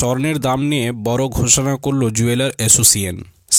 স্বর্ণের দাম নিয়ে বড় ঘোষণা করল জুয়েলার অ্যাসোসিয়েশন।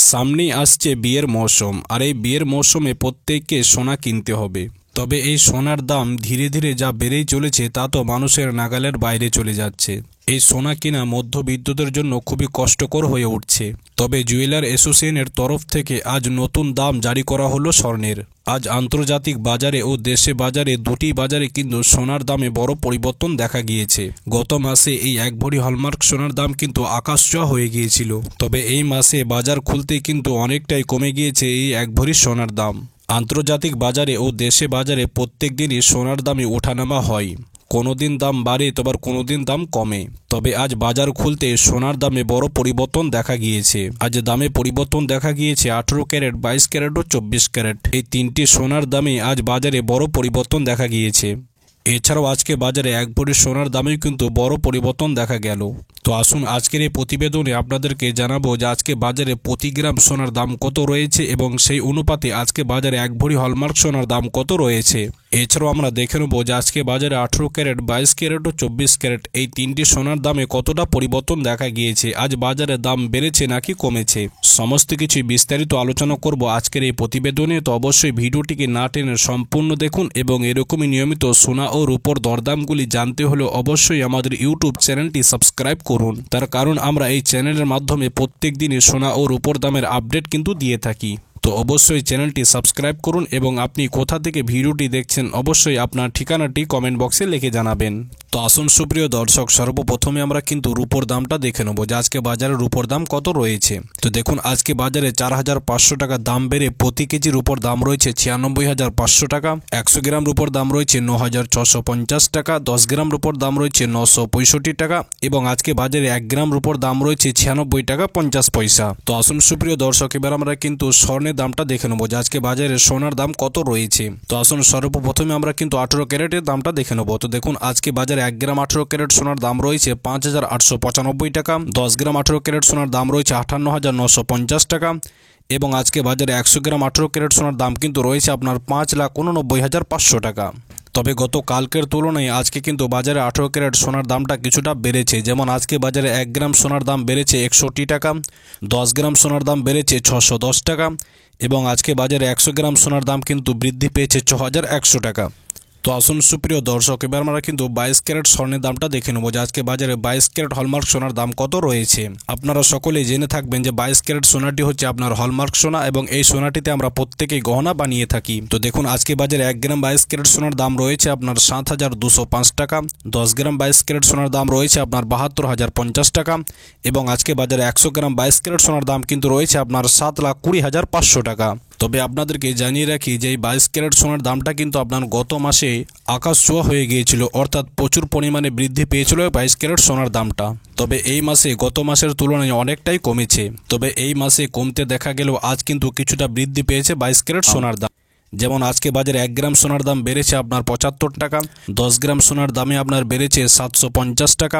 সামনেই আসছে বিয়ের মৌসুম, আর এই বিয়ের মৌসুমে প্রত্যেককে সোনা কিনতে হবে। তবে এই সোনার দাম ধীরে ধীরে যা বেড়েই চলেছে তা তো মানুষের নাগালের বাইরে চলে যাচ্ছে। এই সোনা কেনা মধ্যবিত্তদের জন্য খুবই কষ্টকর হয়ে উঠছে। তবে জুয়েলার অ্যাসোসিয়েশনের তরফ থেকে আজ নতুন দাম জারি করা হলো স্বর্ণের। আজ আন্তর্জাতিক বাজারে ও দেশে বাজারে দুটি বাজারে কিন্তু সোনার দামে বড় পরিবর্তন দেখা গিয়েছে। গত মাসে এই এক ভরি হলমার্ক সোনার দাম কিন্তু আকাশছোঁয়া হয়ে গিয়েছিল। তবে এই মাসে বাজার খুলতেই কিন্তু অনেকটাই কমে গিয়েছে এই এক ভরি সোনার দাম। আন্তর্জাতিক বাজারে ও দেশে বাজারে প্রত্যেক দিনই সোনার দামে ওঠানামা হয়। কোনো দিন দাম বাড়ে তো আবার কোনো দিন দাম কমে। তবে আজ বাজার খুলতে সোনার দামে বড় পরিবর্তন দেখা গিয়েছে। আজ দামে পরিবর্তন দেখা গিয়েছে 18 ক্যারেট, 22 ক্যারেট ও 24 ক্যারেট। এই তিনটি সোনার দামে আজ বাজারে বড় পরিবর্তন দেখা গিয়েছে। এছাড়াও আজকে বাজারে এক ভরি সোনার দামেও কিন্তু বড় পরিবর্তন দেখা গেল। তো আসুন আজকের এই প্রতিবেদনে আপনাদেরকে জানাবো যে আজকে বাজারে প্রতি গ্রাম সোনার দাম কত রয়েছে এবং সেই অনুপাতে আজকে বাজারে এক ভরি হলমার্ক সোনার দাম কত রয়েছে। এছাড়াও আমরা দেখে নেব যে আজকে বাজারে 18 ক্যারেট, 22 ক্যারেট ও 24 ক্যারেট এই তিনটি সোনার দামে কতটা পরিবর্তন দেখা গিয়েছে। আজ বাজারে দাম বেড়েছে নাকি কমেছে, সমস্ত কিছু বিস্তারিত আলোচনা করব আজকের এই প্রতিবেদনে। তো অবশ্যই ভিডিওটিকে না টেনে সম্পূর্ণ দেখুন এবং এরকমই নিয়মিত সোনা ও রূপোর দরদামগুলি জানতে হলে অবশ্যই আমাদের ইউটিউব চ্যানেলটি সাবস্ক্রাইব করুন। তার কারণ আমরা এই চ্যানেলের মাধ্যমে প্রত্যেক দিনই সোনা ও রূপোর দামের আপডেট কিন্তু দিয়ে থাকি। তো অবশ্যই চ্যানেলটি সাবস্ক্রাইব করুন এবং আপনি কোথা থেকে ভিডিওটি দেখছেন অবশ্যই আপনার ঠিকানাটি কমেন্ট বক্সে লিখে জানাবেন। তো আসুন সুপ্রিয় দর্শক, সর্বপ্রথমে আমরা কিন্তু রূপোর দামটা দেখে নেব যে আজকে বাজারে রূপোর দাম কত রয়েছে। তো দেখুন আজকে বাজারে 4500 টাকা দাম বেড়ে প্রতি কেজি রূপোর দাম রয়েছে 96,500 টাকা। 100 গ্রাম রূপোর দাম রয়েছে 9,650 টাকা। 10 গ্রাম রূপোর দাম রয়েছে 965 টাকা এবং আজকে বাজারে 1 গ্রাম রূপোর দাম রয়েছে 96 টাকা 50 পয়সা। তো আসুন সুপ্রিয় দর্শক, এবার আমরা কিন্তু স্বর্ণের দামটা দেখে নেব যে আজকে বাজারে সোনার দাম কত রয়েছে। তো আসুন সর্বপ্রথমে আমরা কিন্তু 18 ক্যারেটের দামটা দেখে নেব। তো দেখুন আজকে বাজারে 1 গ্রাম 18 ক্যারেট সোনার দাম রয়েছে 5,895 টাকা। 10 গ্রাম 18 ক্যারেট সোনার দাম রয়েছে 58,950 টাকা এবং আজকে বাজারে 100 গ্রাম 18 ক্যারেট সোনার দাম কিন্তু রয়েছে আপনার 5,89,500 টাকা। তবে গত কালকের তুলনায় আজকে কিন্তু বাজারে 18 ক্যারেট সোনার দামটা কিছুটা বেড়েছে। যেমন আজকে বাজারে 1 গ্রাম সোনার দাম বেড়েছে 61 টাকা, 10 গ্রাম সোনার দাম বেড়েছে 610 টাকা এবং আজকে বাজারে 100 গ্রাম সোনার দাম কিন্তু বৃদ্ধি পেয়েছে 6,100 টাকা। তো আসুন সুপ্রিয় দর্শক, এবার আমরা কিন্তু 22 ক্যারেট স্বর্ণের দামটা দেখে নেব যে আজকে বাজারে 22 ক্যারেট হলমার্ক সোনার দাম কত রয়েছে। আপনারা সকলেই জেনে থাকবেন যে 22 ক্যারেট সোনাটি হচ্ছে আপনার হলমার্ক সোনা এবং এই সোনাটিতে আমরা প্রত্যেকেই গহনা বানিয়ে থাকি। তো দেখুন আজকে বাজারে 1 গ্রাম 22 ক্যারেট সোনার দাম রয়েছে আপনার 7,205 টাকা। 10 গ্রাম 22 ক্যারেট সোনার দাম রয়েছে আপনার 72,050 টাকা এবং আজকে বাজারে 100 গ্রাম 22 ক্যারেট সোনার দাম কিন্তু রয়েছে আপনার 7,20,500 টাকা। তবে আপনাদেরকে জানিয়ে রাখি যে এই 22 ক্যারেট সোনার দামটা কিন্তু আপনার গত মাসে আকাশছোঁয়া হয়ে গিয়েছিল, অর্থাৎ প্রচুর পরিমাণে বৃদ্ধি পেয়েছিল 22 ক্যারেট সোনার দামটা। তবে এই মাসে গত মাসের তুলনায় অনেকটাই কমেছে। তবে এই মাসে কমতে দেখা গেলেও আজ কিন্তু কিছুটা বৃদ্ধি পেয়েছে 22 ক্যারেট সোনার দাম। যেমন আজকে বাজারে 1 গ্রাম সোনার দাম বেড়েছে আপনার 75 টাকা, 10 গ্রাম সোনার দামে আপনার বেড়েছে 750 টাকা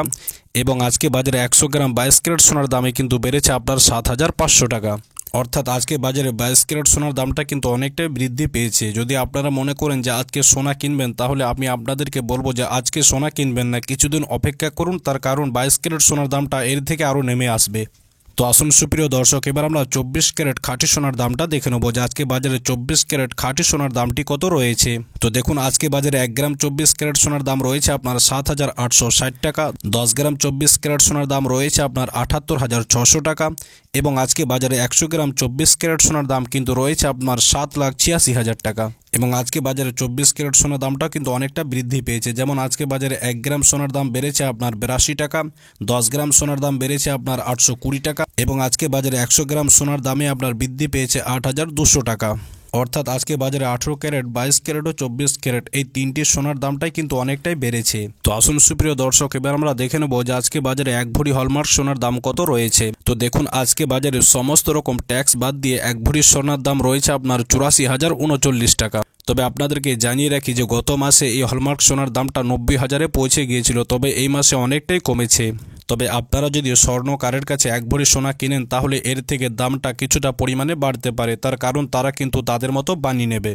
এবং আজকে বাজারে 100 গ্রাম 22 ক্যারেট সোনার দামে কিন্তু বেড়েছে আপনার 7,500 টাকা। অর্থাৎ আজকে বাজারে 22 ক্যারেট সোনার দামটা কিন্তু অনেকটাই বৃদ্ধি পেয়েছে। যদি আপনারা মনে করেন যে আজকে সোনা কিনবেন তাহলে আমি আপনাদেরকে বলবো যে আজকে সোনা কিনবেন না, কিছুদিন অপেক্ষা করুন। তার কারণ 22 ক্যারেট সোনার দামটা এর থেকে আরও নেমে আসবে। তো আসুন সুপ্রিয় দর্শক, এবার আমরা 24 ক্যারেট খাঁটি সোনার দামটা দেখে নেব যে আজকে বাজারে 24 ক্যারেট খাঁটি সোনার দামটি কত রয়েছে। তো দেখুন আজকে বাজারে 1 গ্রাম 24 ক্যারেট সোনার দাম রয়েছে আপনার 7,860 টাকা। 10 গ্রাম 24 ক্যারেট সোনার দাম রয়েছে আপনার 78,600 টাকা এবং আজকে বাজারে 100 গ্রাম 24 ক্যারেট সোনার দাম কিন্তু রয়েছে আপনার 7,86,000 টাকা এবং আজকে বাজারে 24 ক্যারেট সোনার দামটা কিন্তু অনেকটা বৃদ্ধি পেয়েছে। যেমন আজকে বাজারে 1 গ্রাম সোনার দাম বেড়েছে আপনার 82 টাকা, 10 গ্রাম সোনার দাম বেড়েছে আপনার 820 টাকা এবং আজকে বাজারে 100 গ্রাম সোনার দামে আপনার বৃদ্ধি পেয়েছে 8,200 টাকা। অর্থাৎ আজকে বাজারে 18 ক্যারেট, 22 ক্যারেট ও 24 ক্যারেট এই তিনটি সোনার দামটাই কিন্তু অনেকটাই বেড়েছে। তো আসুন সুপ্রিয় দর্শক, এবার আমরা দেখে নেব যে আজকে বাজারে 1 ভরি হলমার্ক সোনার দাম কত রয়েছে। তো দেখুন আজকে বাজারে সমস্ত রকম ট্যাক্স বাদ দিয়ে 1 ভরি সোনার দাম রয়েছে আপনার 84,039 টাকা। তবে আপনাদেরকে জানিয়ে রাখি যে গত মাসে এই হলমার্ক সোনার দামটা 90,000-এ পৌঁছে গিয়েছিল, তবে এই মাসে অনেকটাই কমেছে। তবে আপনারা যদি স্বর্ণকারের কাছে 1 ভরি সোনা কিনেন তাহলে এর থেকে দামটা কিছুটা পরিমাণে বাড়তে পারে, তার কারণ তারা কিন্তু তাদের মতো বানিয়ে নেবে।